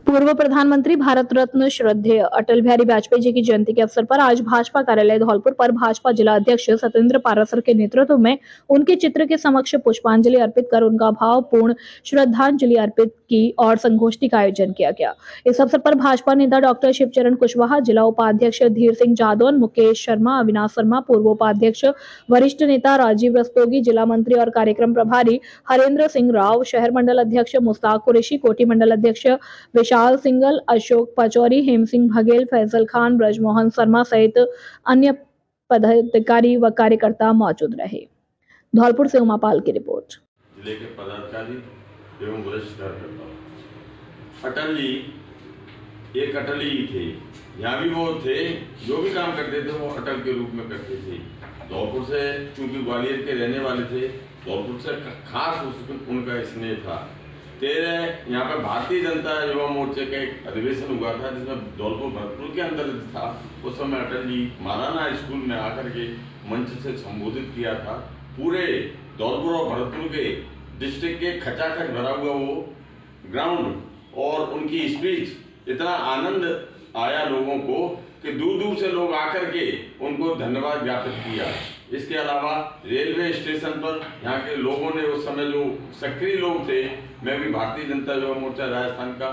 पूर्व प्रधानमंत्री भारत रत्न श्रद्धेय अटल बिहारी वाजपेयी जी की जयंती के अवसर पर आज भाजपा कार्यालय धौलपुर पर भाजपा जिला अध्यक्ष सत्येंद्र पारासर के नेतृत्व में उनके चित्र के समक्ष पुष्पांजलि अर्पित कर उनका भावपूर्ण श्रद्धांजलि अर्पित की और संगोष्ठी का आयोजन किया गया। इस अवसर पर भाजपा नेता डॉक्टर शिवचरण कुशवाहा, जिला उपाध्यक्ष धीर सिंह जादौन, मुकेश शर्मा, अविनाश शर्मा, पूर्व उपाध्यक्ष वरिष्ठ नेता राजीव रस्तोगी, जिला मंत्री और कार्यक्रम प्रभारी हरेंद्र सिंह राव, शहर मंडल अध्यक्ष मुस्ताक कुरैशी, कोटी मंडल अध्यक्ष विशाल सिंगल, अशोक पचौरी, हेम सिंह बघेल, फैजल खान, ब्रजमोहन शर्मा सहित अन्य पदाधिकारी व कार्यकर्ता मौजूद रहे। धौलपुर से उमापाल की रिपोर्ट। जिले के पदाधिकारी एवं वरिष्ठ कार्यकर्ता अटल जी एक अटल ही थे। यहाँ भी वो थे, जो भी काम करते थे वो अटल के रूप में करते थे। धौलपुर से चूंकि ग्वालियर के रहने वाले थे, धौलपुर से खास उनका स्नेह था। यहाँ पर भारतीय जनता युवा मोर्चे का एक अधिवेशन हुआ था जिसमें धौलपुर भरतपुर के अंदर था। उस समय अटल जी महाराणा स्कूल में आकर के मंच से संबोधित किया था। पूरे धौलपुर और भरतपुर के डिस्ट्रिक्ट के खचाखच भरा हुआ वो ग्राउंड और उनकी स्पीच इतना आनंद आया लोगों को कि दूर दूर से लोग आकर के उनको धन्यवाद ज्ञापित किया। इसके अलावा रेलवे स्टेशन पर यहाँ के लोगों ने उस समय जो सक्रिय लोग थे, मैं भी भारतीय जनता युवा मोर्चा राजस्थान का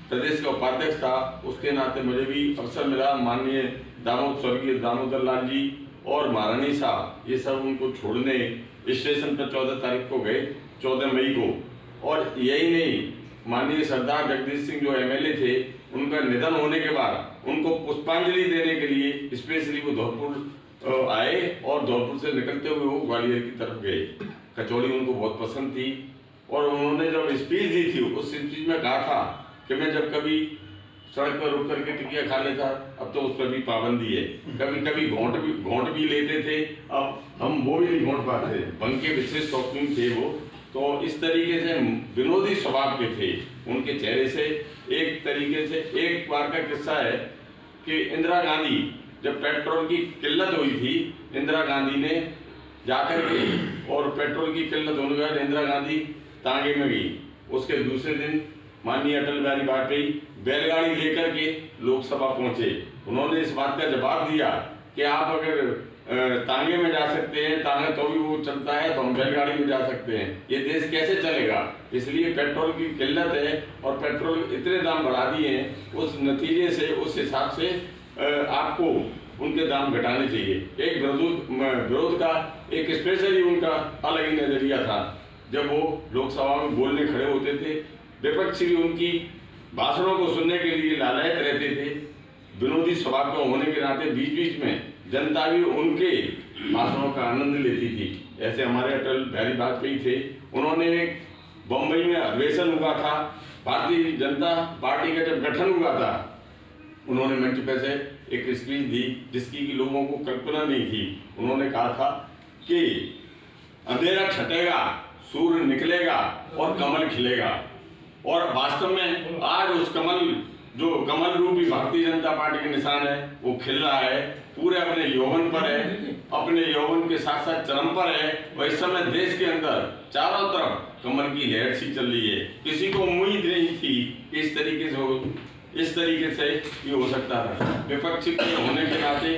प्रदेश का उपाध्यक्ष था, उसके नाते मुझे भी अवसर मिला। माननीय स्वर्गीय दामोदर लाल जी और महारानी साहब ये सब उनको छोड़ने स्टेशन पर 14 तारीख को गए, 14 मई को। और यही नहीं, माननीय सरदार जगदीश सिंह जो एमएलए थे, उनका निधन होने के बाद उनको पुष्पांजलि देने के लिए स्पेशली वो धौलपुर आए और धौलपुर से निकलते हुए वो ग्वालियर की तरफ गए। कचौड़ी उनको बहुत पसंद थी और उन्होंने जब स्पीच दी थी उस स्पीच में कहा था कि मैं जब कभी सड़क पर रुक करके टिकिया खा लेता, अब तो उस पर भी पाबंदी है। कभी कभी घोंट भी लेते थे, अब हम वो भी नहीं घोंट पाते। भंग के विशेष शौकीन थे वो। तो इस तरीके से विनोदी स्वभाव के थे। उनके चेहरे से एक तरीके से एक बार का किस्सा है कि इंदिरा गांधी जब पेट्रोल की किल्लत हुई थी, इंदिरा गांधी ने जाकर के और पेट्रोल की किल्लत होने के बाद इंदिरा गांधी तांगे में गई। उसके दूसरे दिन माननीय अटल बिहारी वाजपेयी बैलगाड़ी लेकर के लोकसभा पहुंचे। उन्होंने इस बात का जवाब दिया कि आप अगर तांगे में जा सकते हैं, तांगा तो भी वो चलता है, तो हम बैलगाड़ी में जा सकते हैं। ये देश कैसे चलेगा? इसलिए पेट्रोल की किल्लत है और पेट्रोल इतने दाम बढ़ा दिए हैं, उस नतीजे से उस हिसाब से आपको उनके दाम घटाने चाहिए। एक विरोध का एक स्पेशली उनका अलग ही नजरिया था। जब वो लोकसभा में बोलने खड़े होते थे, विपक्ष भी उनकी भाषणों को सुनने के लिए लालायत रहते थे। विनोदी स्वभाव का होने के नाते बीच बीच में जनता भी उनके भाषणों का आनंद लेती थी। ऐसे हमारे अटल बिहारी वाजपेयी थे। उन्होंने एक बम्बई में अधिवेशन हुआ था, भारतीय जनता पार्टी का जब गठन हुआ था, उन्होंने मंच पर से एक स्पीच दी जिसकी लोगों को कल्पना नहीं थी। उन्होंने कहा था कि अंधेरा छटेगा, सूर्य निकलेगा और कमल खिलेगा। और वास्तव में आज उस कमल रूपी भारतीय जनता पार्टी के निशान है, वो खिल रहा है, पूरे अपने यौवन पर है, अपने यौवन के साथ साथ चरम पर है। और इस समय देश के अंदर चारों तरफ कमल की लहर सी चल रही है। किसी को उम्मीद नहीं थी कि इस तरीके से ये हो सकता था। विपक्ष के होने के नाते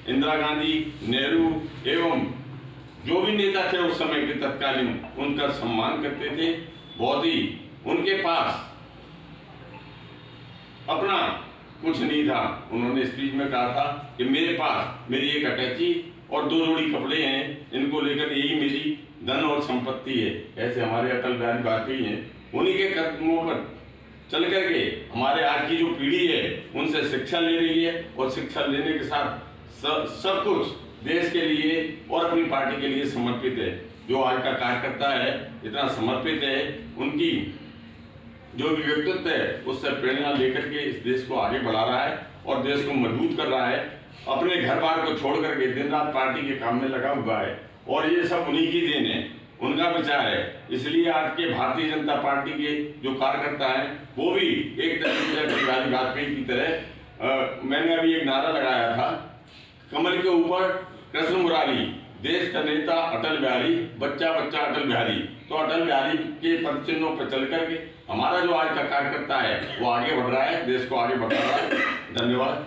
इंदिरा गांधी, नेहरू एवं जो भी नेता थे उस समय के तत्कालीन, उनका सम्मान करते थे। बहुत ही उनके पास अपना कुछ नहीं था। उन्होंने स्पीच में कहा था कि मेरे पास मेरी एक अटैची और 2 जोड़ी कपड़े हैं, इनको लेकर यही मेरी धन और संपत्ति है। ऐसे हमारे अटल बिहारी वाजपेयी हैं। उन्हीं के कदमों पर चल करके हमारे आज की जो पीढ़ी है उनसे शिक्षा ले रही है और शिक्षा लेने के साथ सब कुछ देश के लिए और अपनी पार्टी के लिए समर्पित है। जो आज का कार्यकर्ता है इतना समर्पित है, उनकी जो भी व्यक्तित्व है उससे प्रेरणा लेकर के इस देश को आगे बढ़ा रहा है और देश को मजबूत कर रहा है। अपने घर बार को छोड़ करके दिन रात पार्टी के काम में लगा हुआ है और ये सब उन्हीं की देन है, उनका विचार है। इसलिए आज के भारतीय जनता पार्टी के जो कार्यकर्ता हैं वो भी एक तरीके से अटल बिहारी वाजपेयी की तरह मैंने अभी एक नारा लगाया था, कमल के ऊपर कृष्ण मुरारी, देश का नेता अटल बिहारी, बच्चा बच्चा अटल बिहारी। तो अटल बिहारी के पद चिन्हों पर चल करके हमारा जो आज का कार्यकर्ता है वो आगे बढ़ रहा है, देश को आगे बढ़ा रहा है। धन्यवाद।